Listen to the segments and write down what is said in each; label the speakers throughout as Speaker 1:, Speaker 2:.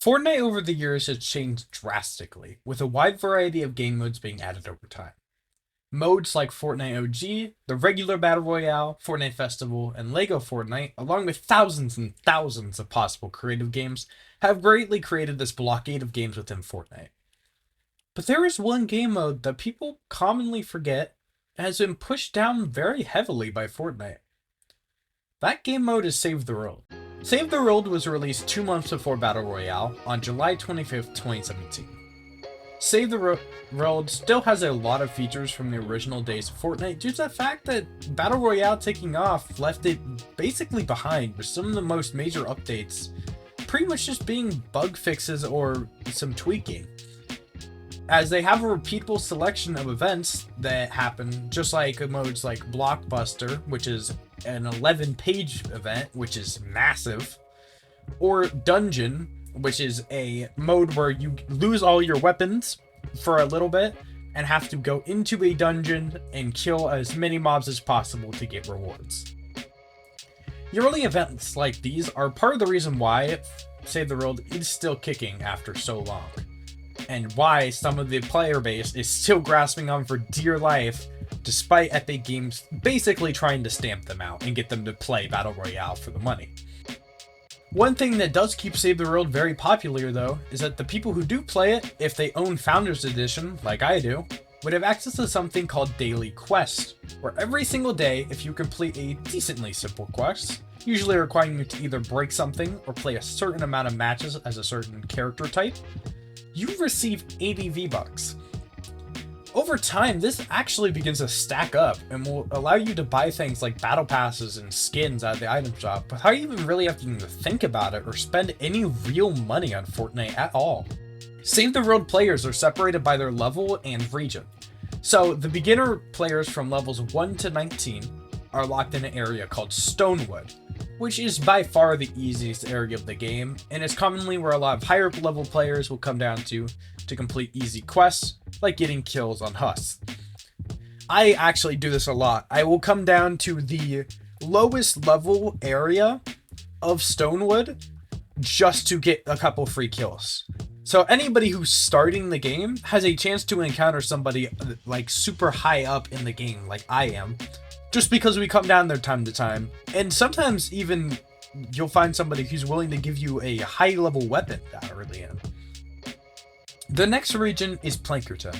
Speaker 1: Fortnite over the years has changed drastically, with a wide variety of game modes being added over time. Modes like Fortnite OG, the regular Battle Royale, Fortnite Festival, and LEGO Fortnite, along with thousands and thousands of possible creative games, have greatly created this blockade of games within Fortnite. But there is one game mode that people commonly forget and has been pushed down very heavily by Fortnite. That game mode is Save the World. Save the World was released 2 months before Battle Royale on July 25th, 2017. Save the World still has a lot of features from the original days of Fortnite due to the fact that Battle Royale taking off left it basically behind, with some of the most major updates pretty much just being bug fixes or some tweaking, as they have a repeatable selection of events that happen, just like modes like Blockbuster, which is an 11-page event, which is massive, or Dungeon, which is a mode where you lose all your weapons for a little bit and have to go into a dungeon and kill as many mobs as possible to get rewards. Yearly events like these are part of the reason why Save the World is still kicking after so long, and why some of the player base is still grasping on for dear life despite Epic Games basically trying to stamp them out and get them to play Battle Royale for the money. One thing that does keep Save the World very popular, though, is that the people who do play it, if they own Founders Edition, like I do, would have access to something called Daily Quest, where every single day, if you complete a decently simple quest, usually requiring you to either break something or play a certain amount of matches as a certain character type, you receive 80 V-Bucks. Over time, this actually begins to stack up and will allow you to buy things like battle passes and skins at the item shop without even really having to think about it or spend any real money on Fortnite at all. Save the World players are separated by their level and region. So the beginner players from levels 1 to 19 are locked in an area called Stonewood, which is by far the easiest area of the game, and is commonly where a lot of higher level players will come down to complete easy quests, like getting kills on husks. I actually do this a lot. I will come down to the lowest level area of Stonewood just to get a couple free kills. So anybody who's starting the game has a chance to encounter somebody like super high up in the game, like I am, just because we come down there time to time. And sometimes even you'll find somebody who's willing to give you a high level weapon that I really am. The next region is Plankerton.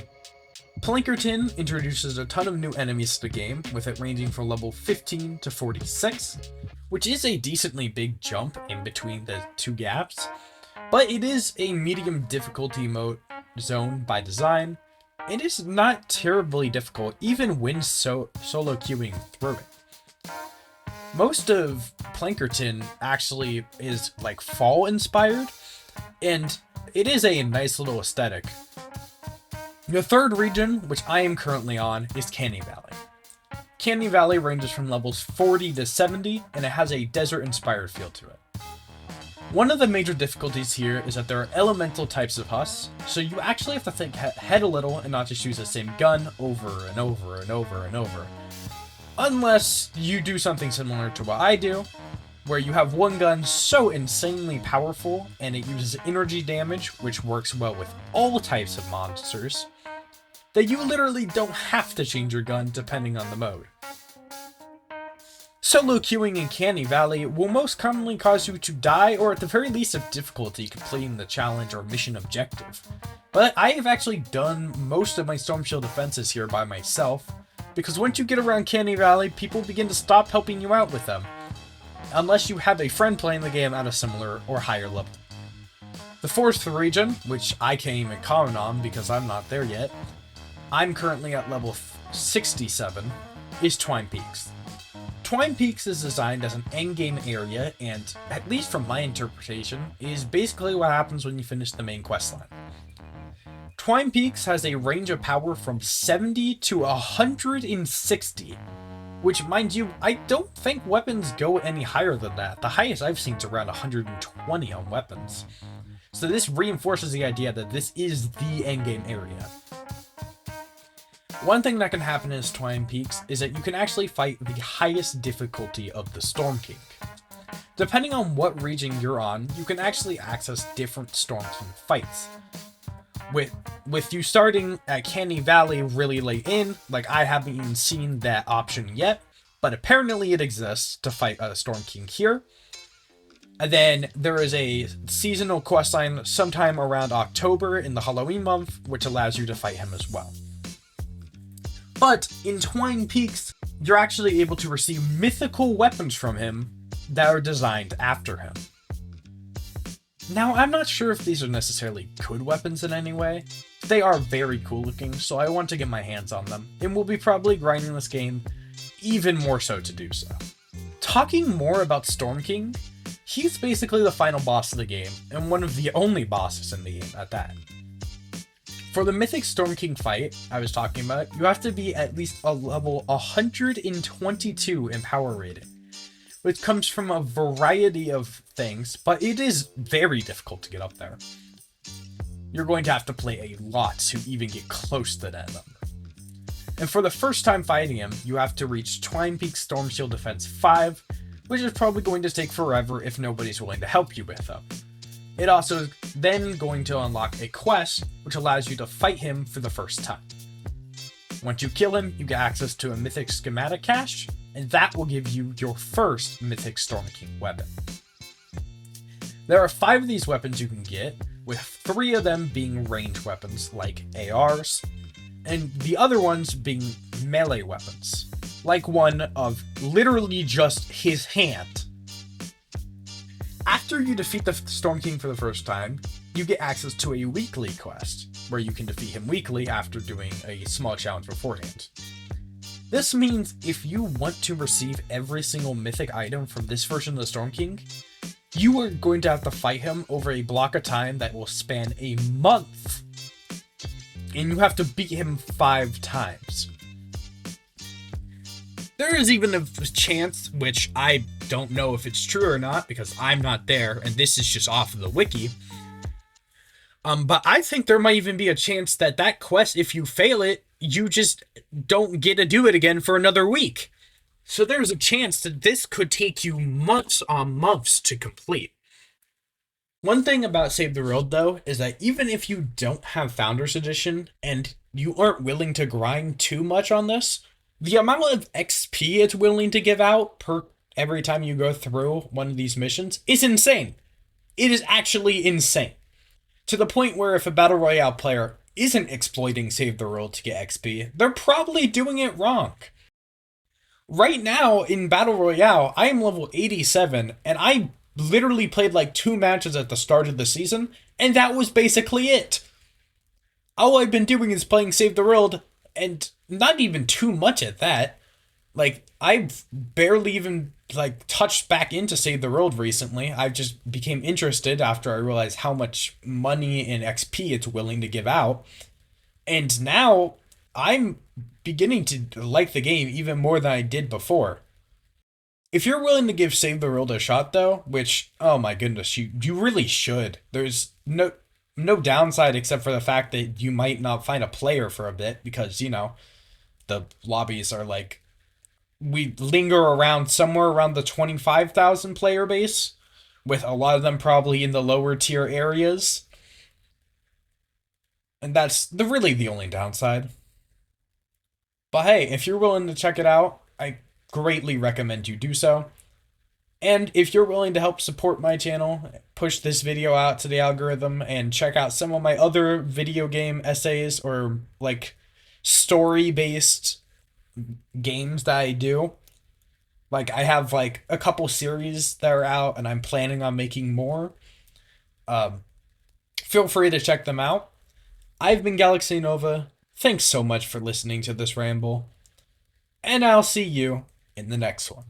Speaker 1: Plankerton introduces a ton of new enemies to the game, with it ranging from level 15 to 46, which is a decently big jump in between the two gaps, but it is a medium difficulty mode zone by design. It is not terribly difficult even when solo queuing through it. Most of Plankerton actually is like fall inspired, and it is a nice little aesthetic. The third region, which I am currently on, is Canny Valley. Canny Valley ranges from levels 40 to 70, and it has a desert-inspired feel to it. One of the major difficulties here is that there are elemental types of husks, so you actually have to think ahead a little and not just use the same gun over and over and over and over. Unless you do something similar to what I do, where you have one gun so insanely powerful and it uses energy damage, which works well with all types of monsters, that you literally don't have to change your gun depending on the mode. Solo queuing in Canny Valley will most commonly cause you to die, or at the very least have difficulty completing the challenge or mission objective. But I have actually done most of my Storm Shield defenses here by myself, because once you get around Canny Valley, people begin to stop helping you out with them, unless you have a friend playing the game at a similar or higher level. The fourth region, which I can't even comment on because I'm not there yet, I'm currently at level 67, is Twine Peaks. Twine Peaks is designed as an endgame area, and, at least from my interpretation, is basically what happens when you finish the main questline. Twine Peaks has a range of power from 70 to 160, which, mind you, I don't think weapons go any higher than that. The highest I've seen is around 120 on weapons. So this reinforces the idea that this is the endgame area. One thing that can happen in Twine Peaks is that you can actually fight the highest difficulty of the Storm King. Depending on what region you're on, you can actually access different Storm King fights. With you starting at Canny Valley really late in, like I haven't even seen that option yet, but apparently it exists to fight a Storm King here. And then there is a seasonal questline sometime around October in the Halloween month, which allows you to fight him as well. But in Twine Peaks, you're actually able to receive mythical weapons from him that are designed after him. Now, I'm not sure if these are necessarily good weapons in any way. They are very cool looking, so I want to get my hands on them, and will be probably grinding this game even more so to do so. Talking more about Storm King, he's basically the final boss of the game, and one of the only bosses in the game at that. For the Mythic Storm King fight I was talking about, you have to be at least a level 122 in power rating, which comes from a variety of things, but it is very difficult to get up there. You're going to have to play a lot to even get close to that number. And for the first time fighting him, you have to reach Twine Peak Storm Shield Defense 5, which is probably going to take forever if nobody's willing to help you with them. It also is then going to unlock a quest, which allows you to fight him for the first time. Once you kill him, you get access to a Mythic Schematic Cache, and that will give you your first Mythic Storm King weapon. There are 5 of these weapons you can get, with 3 of them being range weapons like ARs, and the other ones being melee weapons, like one of literally just his hand. After you defeat the Storm King for the first time, you get access to a weekly quest, where you can defeat him weekly after doing a small challenge beforehand. This means if you want to receive every single mythic item from this version of the Storm King, you are going to have to fight him over a block of time that will span a month. And you have to beat him 5 times. There is even a chance, which I don't know if it's true or not, because I'm not there, and this is just off of the wiki. But I think there might even be a chance that that quest, if you fail it, you just don't get to do it again for another week. So there's a chance that this could take you months on months to complete. One thing about Save the World, though, is that even if you don't have Founders Edition and you aren't willing to grind too much on this, the amount of XP it's willing to give out per every time you go through one of these missions is insane. It is actually insane. To the point where if a Battle Royale player isn't exploiting Save the World to get XP, they're probably doing it wrong. Right now, in Battle Royale, I am level 87, and I literally played like 2 matches at the start of the season, and that was basically it. All I've been doing is playing Save the World, and not even too much at that. Like, I've barely even, like, touched back into Save the World recently. I just became interested after I realized how much money and XP it's willing to give out. And now, I'm beginning to like the game even more than I did before. If you're willing to give Save the World a shot, though, which, oh my goodness, you really should. There's no downside except for the fact that you might not find a player for a bit because, you know, the lobbies are like, we linger around somewhere around the 25,000 player base, with a lot of them probably in the lower tier areas. And that's really the only downside. But hey, if you're willing to check it out, I greatly recommend you do so. And if you're willing to help support my channel, push this video out to the algorithm, and check out some of my other video game essays or like story-based games that I do. Like, I have like a couple series that are out and I'm planning on making more. Feel free to check them out. I've been Galaxy Nova. Thanks so much for listening to this ramble. And I'll see you in the next one.